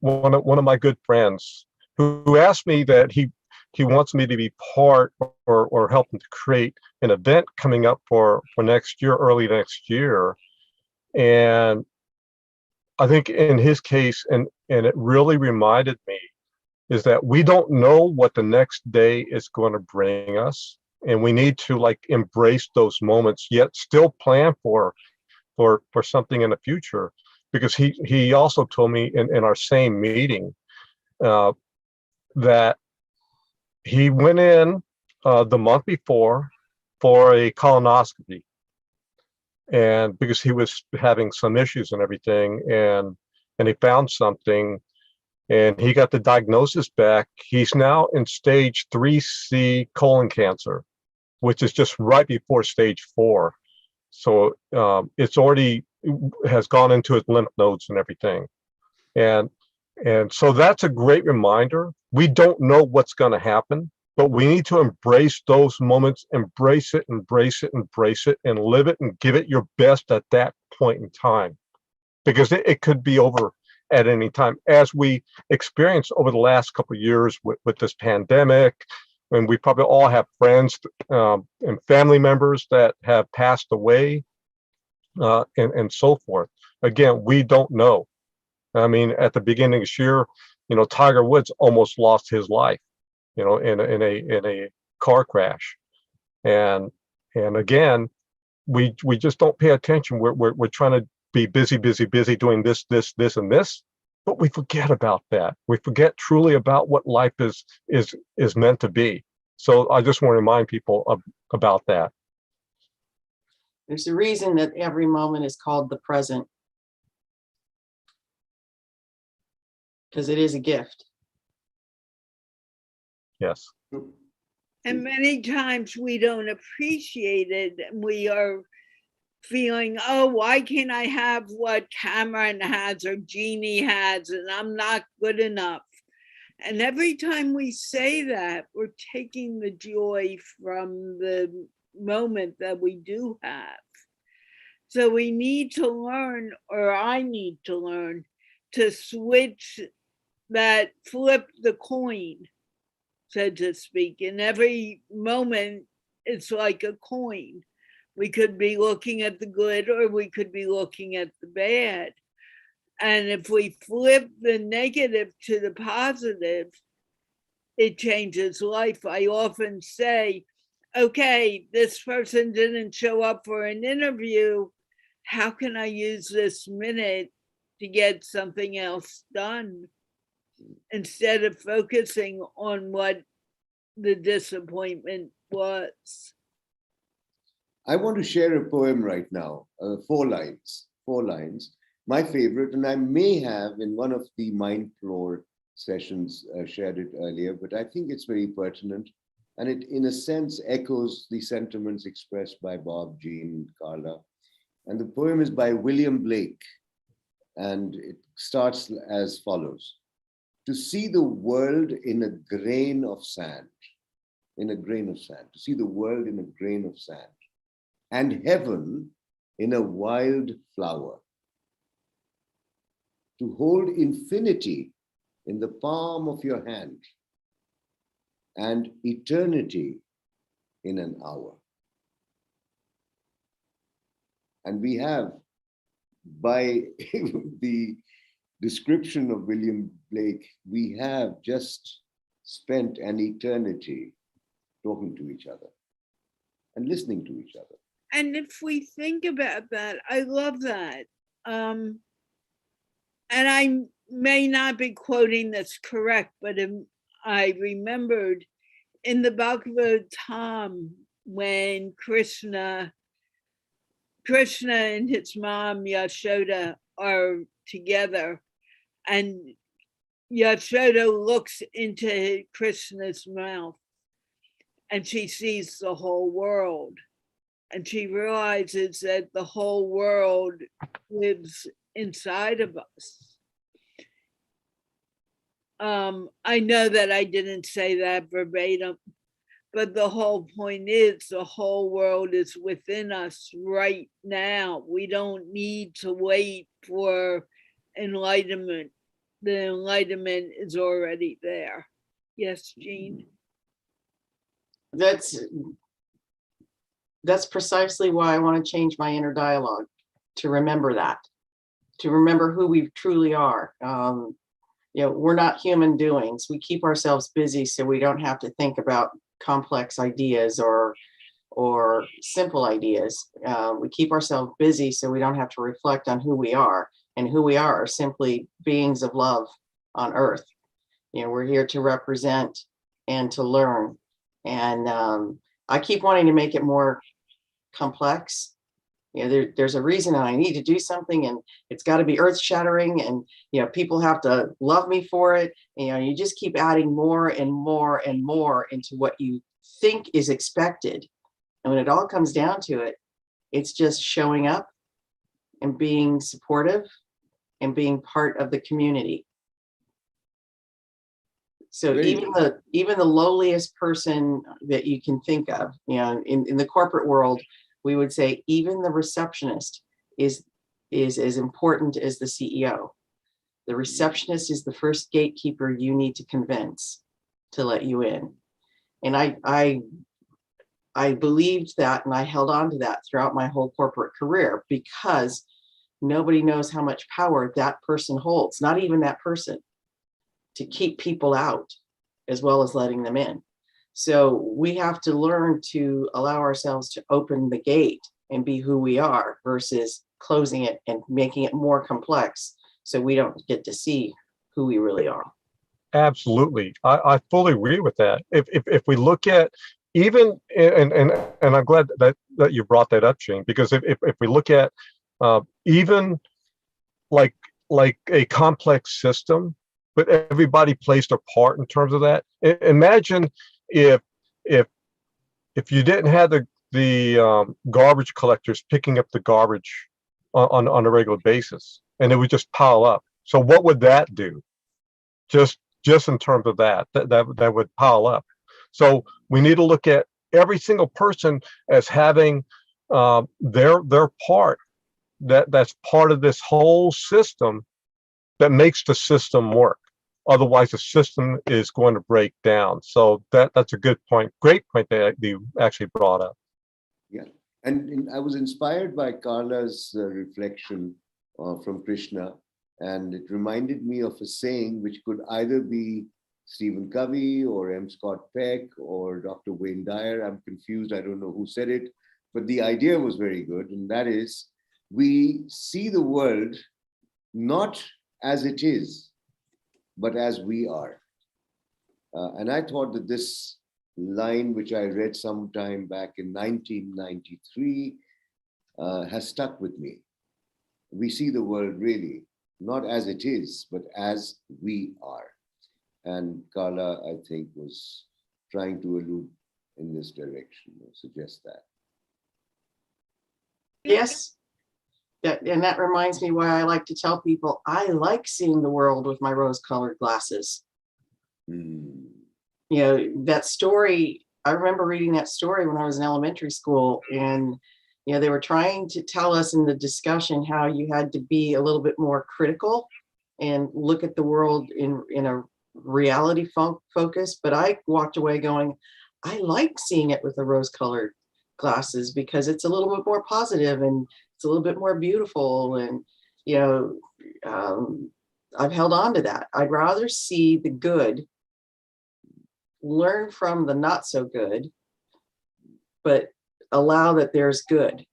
Speaker 3: one of my good friends who asked me that he wants me to be part or help him to create an event coming up for next year, early next year. And I think in his case, and it really reminded me, is that we don't know what the next day is going to bring us. And we need to like embrace those moments, yet still plan for something in the future. Because he also told me in our same meeting that he went in the month before for a colonoscopy, and because he was having some issues and everything, and he found something, and he got the diagnosis back. He's now in stage 3C colon cancer, which is just right before stage 4. So it's already has gone into his lymph nodes and everything. And so that's a great reminder. We don't know what's going to happen, but we need to embrace those moments, embrace it, embrace it, embrace it, and live it and give it your best at that point in time, because it could be over at any time, as we experienced over the last couple of years with this pandemic. And we probably all have friends and family members that have passed away and so forth. Again, we don't know. I mean, at the beginning of this year, Tiger Woods almost lost his life, in a car crash, and again, we just don't pay attention. We're trying to be busy doing this, and this, but we forget about that. We forget truly about what life is meant to be. So I just want to remind people about that.
Speaker 2: There's a reason that every moment is called the present, because it is a gift.
Speaker 3: Yes.
Speaker 1: And many times we don't appreciate it. We are feeling, oh, why can't I have what Cameron has or Jeanne has, and I'm not good enough. And every time we say that, we're taking the joy from the moment that we do have. So we need to learn, or I need to learn, to switch that, flip the coin, so to speak. In every moment, it's like a coin. We could be looking at the good, or we could be looking at the bad. And if we flip the negative to the positive, it changes life. I often say, okay, this person didn't show up for an interview. How can I use this minute to get something else done? Instead of focusing on what the disappointment was.
Speaker 4: I want to share a poem right now, 4 lines, my favorite, and I may have in one of the MindPlore sessions shared it earlier, but I think it's very pertinent, and it in a sense echoes the sentiments expressed by Bob, Jeanne, Carla. And the poem is by William Blake, and it starts as follows: to see the world in a grain of sand, to see the world in a grain of sand, and heaven in a wild flower, to hold infinity in the palm of your hand, and eternity in an hour. And we have, by the description of William Blake, we have just spent an eternity talking to each other and listening to each other.
Speaker 1: And if we think about that, I love that. And I may not be quoting this correct, but I remembered in the Bhagavad Gita, when Krishna and his mom Yashoda are together, and Yashoda looks into Krishna's mouth and she sees the whole world, and she realizes that the whole world lives inside of us. I know that I didn't say that verbatim, but the whole point is the whole world is within us right now. We don't need to wait for enlightenment. The enlightenment is already there. Yes, Jeanne?
Speaker 2: That's precisely why I want to change my inner dialogue, to remember that, to remember who we truly are. We're not human doings. We keep ourselves busy so we don't have to think about complex ideas or simple ideas. We keep ourselves busy so we don't have to reflect on who we are, and who we are simply beings of love on earth. We're here to represent and to learn. And I keep wanting to make it more complex. There's a reason I need to do something, and it's got to be earth-shattering, and people have to love me for it. You just keep adding more and more and more into what you think is expected. And when it all comes down to it, it's just showing up and being supportive and being part of the community. So even the lowliest person that you can think of, in the corporate world, we would say even the receptionist is as important as the CEO. The receptionist is the first gatekeeper you need to convince to let you in. And I believed that, and I held on to that throughout my whole corporate career, because nobody knows how much power that person holds, not even that person, to keep people out as well as letting them in. So we have to learn to allow ourselves to open the gate and be who we are, versus closing it and making it more complex so we don't get to see who we really are.
Speaker 3: Absolutely. I fully agree with that. If we look at even, and I'm glad that you brought that up, Jeanne, because if we look at even like a complex system, but everybody plays their part in terms of that. Imagine if you didn't have the garbage collectors picking up the garbage on a regular basis, and it would just pile up. So what would that do? Just in terms of that would pile up. So we need to look at every single person as having their part. That's part of this whole system that makes the system work. Otherwise, the system is going to break down. So that's a good point. Great point that you actually brought up.
Speaker 4: Yeah, and I was inspired by Carla's reflection from Krishna, and it reminded me of a saying which could either be Stephen Covey or M. Scott Peck or Dr. Wayne Dyer. I'm confused. I don't know who said it, but the idea was very good. And that is, we see the world not as it is, but as we are. And I thought that this line, which I read sometime back in 1993, has stuck with me. We see the world really not as it is, but as we are. And Carla, I think, was trying to allude in this direction, or suggest that.
Speaker 2: Yes. And that reminds me why I like to tell people I like seeing the world with my rose-colored glasses. That story, I remember reading that story when I was in elementary school, and they were trying to tell us in the discussion how you had to be a little bit more critical and look at the world in a reality focus. But I walked away going, I like seeing it with the rose-colored glasses, because it's a little bit more positive and it's a little bit more beautiful. And I've held on to that. I'd rather see the good, learn from the not so good, but allow that there's good,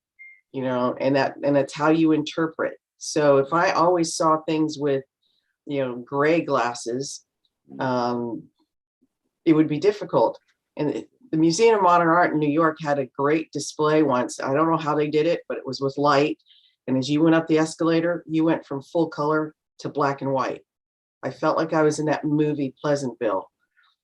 Speaker 2: and that's how you interpret. So if I always saw things with gray glasses, it would be difficult. And the Museum of Modern Art in New York had a great display once. I don't know how they did it, but it was with light. And as you went up the escalator, you went from full color to black and white. I felt like I was in that movie Pleasantville.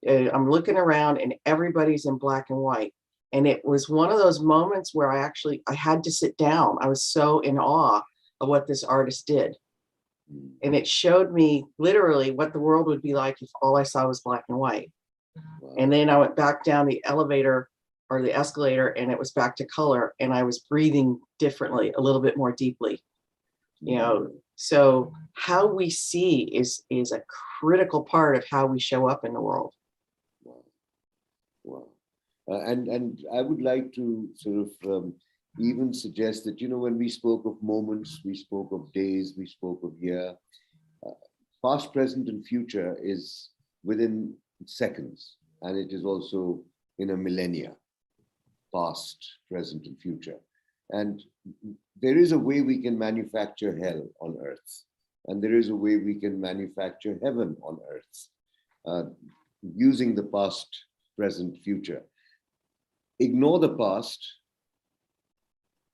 Speaker 2: I'm looking around and everybody's in black and white. And it was one of those moments where I had to sit down. I was so in awe of what this artist did. And it showed me literally what the world would be like if all I saw was black and white. Wow. And then I went back down the elevator or the escalator and it was back to color, and I was breathing differently, a little bit more deeply. You know, so how we see is a critical part of how we show up in the world.
Speaker 4: Wow. Wow. And I would like to sort of even suggest that, you know, when we spoke of moments, we spoke of days, we spoke of year, past, present, and future is within seconds, and it is also in a millennia, past, present, and future. And there is a way we can manufacture hell on earth, and there is a way we can manufacture heaven on earth, using the past, present, future. Ignore the past.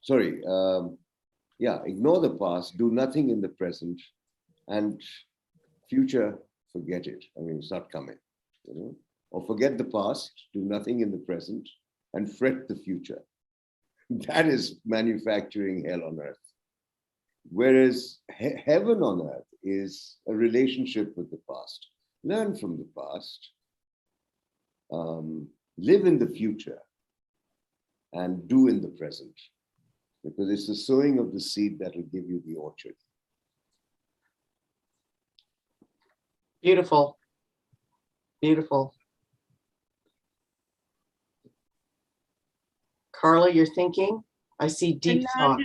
Speaker 4: Ignore the past, do nothing in the present, and future, forget it. I mean, it's not coming, you know? Or forget the past, do nothing in the present, and fret the future. That is manufacturing hell on earth. Whereas heaven on earth is a relationship with the past. Learn from the past, live in the future, and do in the present. Because it's the sowing of the seed that will give you the orchard.
Speaker 2: Beautiful. Beautiful. Carla, you're thinking? I see deep thought.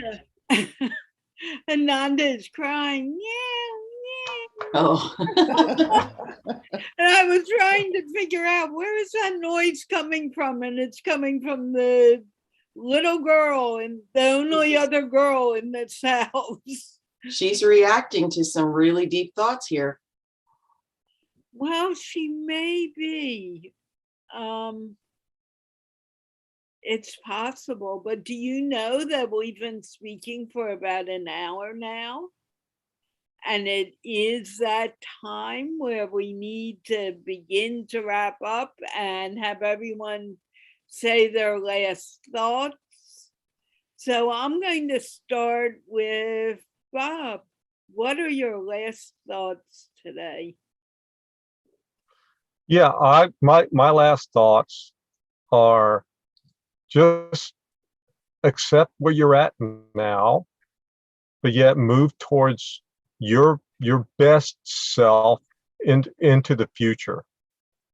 Speaker 1: Ananda is crying. Yeah.
Speaker 2: Oh.
Speaker 1: And I was trying to figure out where is that noise coming from, and it's coming from the little girl and the only other girl in this house.
Speaker 2: She's reacting to some really deep thoughts here.
Speaker 1: Well, she may be. It's possible, but do you know that we've been speaking for about an hour now? And it is that time where we need to begin to wrap up and have everyone say their last thoughts. So I'm going to start with Bob. What are your last thoughts today?
Speaker 3: Yeah, my last thoughts are just accept where you're at now, but yet move towards your best self into the future,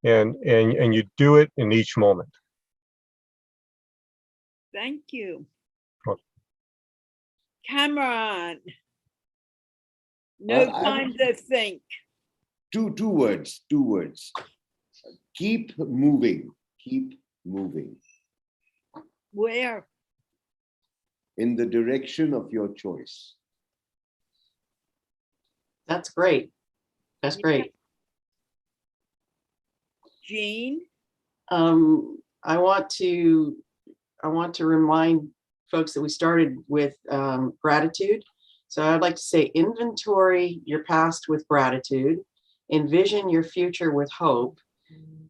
Speaker 3: and you do it in each moment.
Speaker 1: Thank you.
Speaker 3: Sure.
Speaker 1: Kamran, no time to think.
Speaker 4: Two words. Keep moving. Keep moving.
Speaker 1: Where?
Speaker 4: In the direction of your choice.
Speaker 2: That's great. That's great.
Speaker 1: Jeanne?
Speaker 2: I want to remind folks that we started with gratitude. So I'd like to say inventory your past with gratitude, envision your future with hope,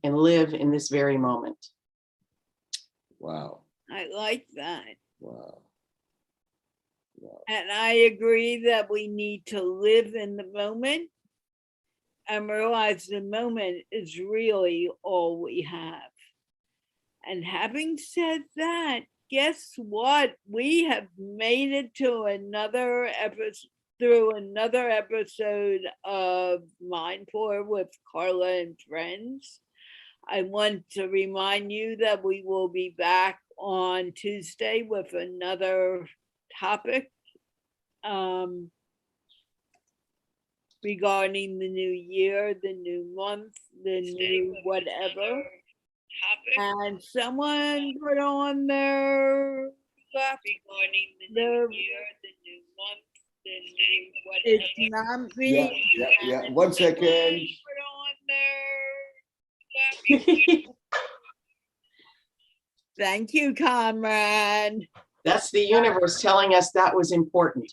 Speaker 2: and live in this very moment.
Speaker 4: Wow.
Speaker 1: I like that.
Speaker 4: Wow.
Speaker 1: And I agree that we need to live in the moment and realize the moment is really all we have. And having said that, guess what? We have made it to another episode of MindPlore with Carla and Friends. I want to remind you that we will be back on Tuesday with another topic regarding the new year, the new month, the new whatever. And someone put on their regarding the new year, the new month, the new whatever. It's not me.
Speaker 4: Yeah. 1 second.
Speaker 1: Put on their Thank you, Kamran.
Speaker 2: That's the universe telling us that was important.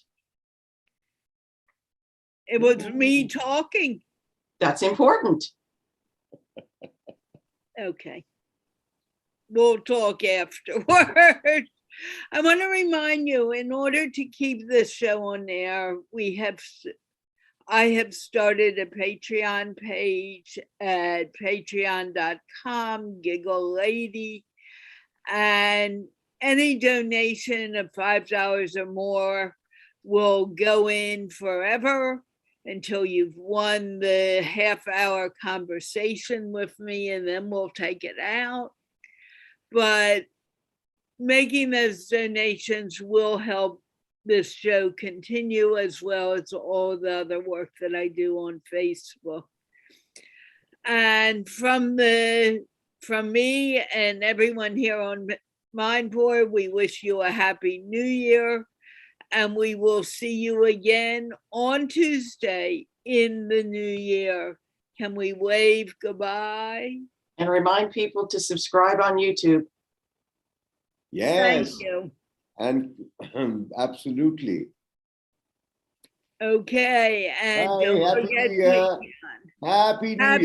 Speaker 1: It was me talking.
Speaker 2: That's important.
Speaker 1: Okay. We'll talk afterwards. I want to remind you, in order to keep this show on air, I have started a Patreon page at patreon.com, Giggle Lady, and any donation of $5 or more will go in forever until you've won the half-hour conversation with me, and then we'll take it out. But making those donations will help this show continue, as well as all the other work that I do on Facebook. And from me and everyone here on MindPlore, we wish you a happy new year, and we will see you again on Tuesday in the new year. Can we wave goodbye?
Speaker 2: And remind people to subscribe on YouTube.
Speaker 4: Yes.
Speaker 1: Thank you.
Speaker 4: And absolutely.
Speaker 1: Okay, and
Speaker 4: Bye.
Speaker 1: don't
Speaker 4: Happy
Speaker 1: forget
Speaker 4: New Year.
Speaker 1: Patreon.
Speaker 4: Happy New Year.